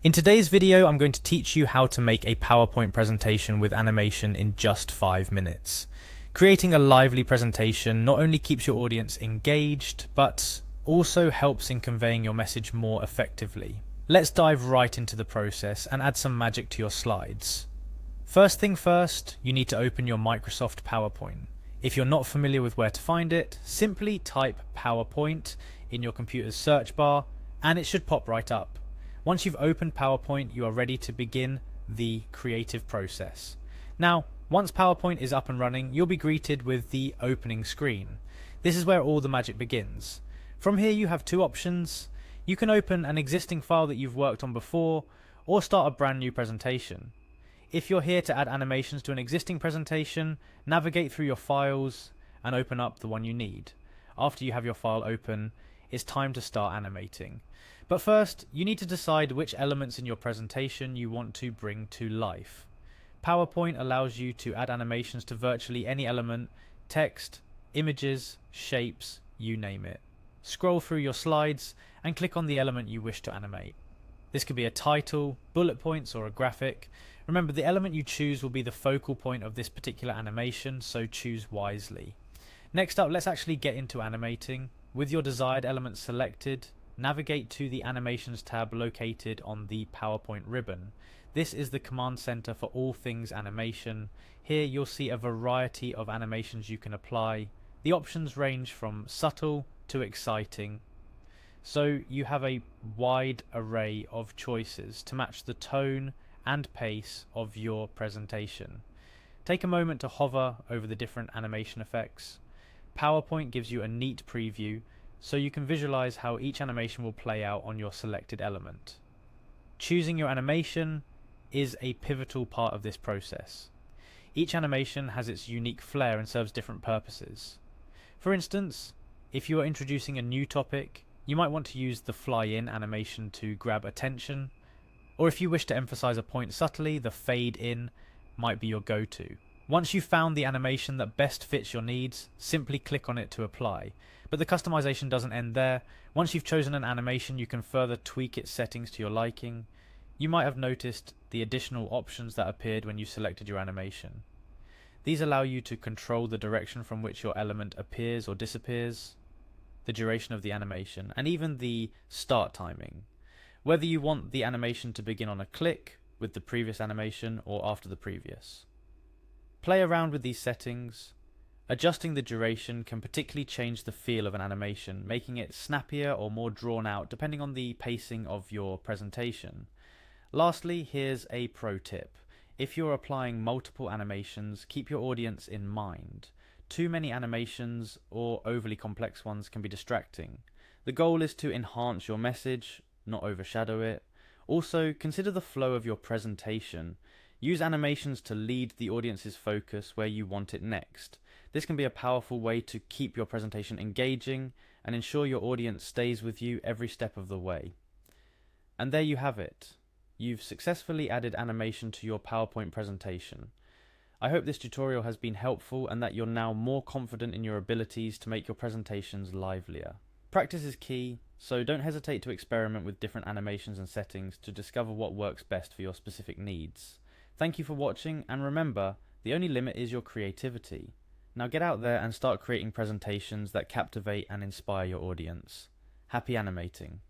In today's video, I'm going to teach you how to make a PowerPoint presentation with animation in just 5 minutes. Creating a lively presentation not only keeps your audience engaged, but also helps in conveying your message more effectively. Let's dive right into the process and add some magic to your slides. First thing first, you need to open your Microsoft PowerPoint. If you're not familiar with where to find it, simply type PowerPoint in your computer's search bar and it should pop right up. Once you've opened PowerPoint, you are ready to begin the creative process. Now, once PowerPoint is up and running, you'll be greeted with the opening screen. This is where all the magic begins. From here you have two options. You can open an existing file that you've worked on before, or start a brand new presentation. If you're here to add animations to an existing presentation, navigate through your files and open up the one you need. After you have your file open, it's time to start animating. But first, you need to decide which elements in your presentation you want to bring to life. PowerPoint allows you to add animations to virtually any element, text, images, shapes, you name it. Scroll through your slides and click on the element you wish to animate. This could be a title, bullet points, or a graphic. Remember, the element you choose will be the focal point of this particular animation, so choose wisely. Next up, let's actually get into animating. With your desired element selected, navigate to the Animations tab located on the PowerPoint ribbon. This is the command center for all things animation. Here you'll see a variety of animations you can apply. The options range from subtle to exciting, so you have a wide array of choices to match the tone and pace of your presentation. Take a moment to hover over the different animation effects. PowerPoint gives you a neat preview, so you can visualize how each animation will play out on your selected element. Choosing your animation is a pivotal part of this process. Each animation has its unique flair and serves different purposes. For instance, if you are introducing a new topic, you might want to use the fly-in animation to grab attention, or if you wish to emphasize a point subtly, the fade-in might be your go-to. Once you've found the animation that best fits your needs, simply click on it to apply. But the customization doesn't end there. Once you've chosen an animation, you can further tweak its settings to your liking. You might have noticed the additional options that appeared when you selected your animation. These allow you to control the direction from which your element appears or disappears, the duration of the animation, and even the start timing. Whether you want the animation to begin on a click with the previous animation or after the previous. Play around with these settings. Adjusting the duration can particularly change the feel of an animation, making it snappier or more drawn out depending on the pacing of your presentation. Lastly, here's a pro tip. If you're applying multiple animations, keep your audience in mind. Too many animations or overly complex ones can be distracting. The goal is to enhance your message, not overshadow it. Also, consider the flow of your presentation. Use animations to lead the audience's focus where you want it next. This can be a powerful way to keep your presentation engaging and ensure your audience stays with you every step of the way. And there you have it. You've successfully added animation to your PowerPoint presentation. I hope this tutorial has been helpful and that you're now more confident in your abilities to make your presentations livelier. Practice is key, so don't hesitate to experiment with different animations and settings to discover what works best for your specific needs. Thank you for watching, and remember, the only limit is your creativity. Now get out there and start creating presentations that captivate and inspire your audience. Happy animating!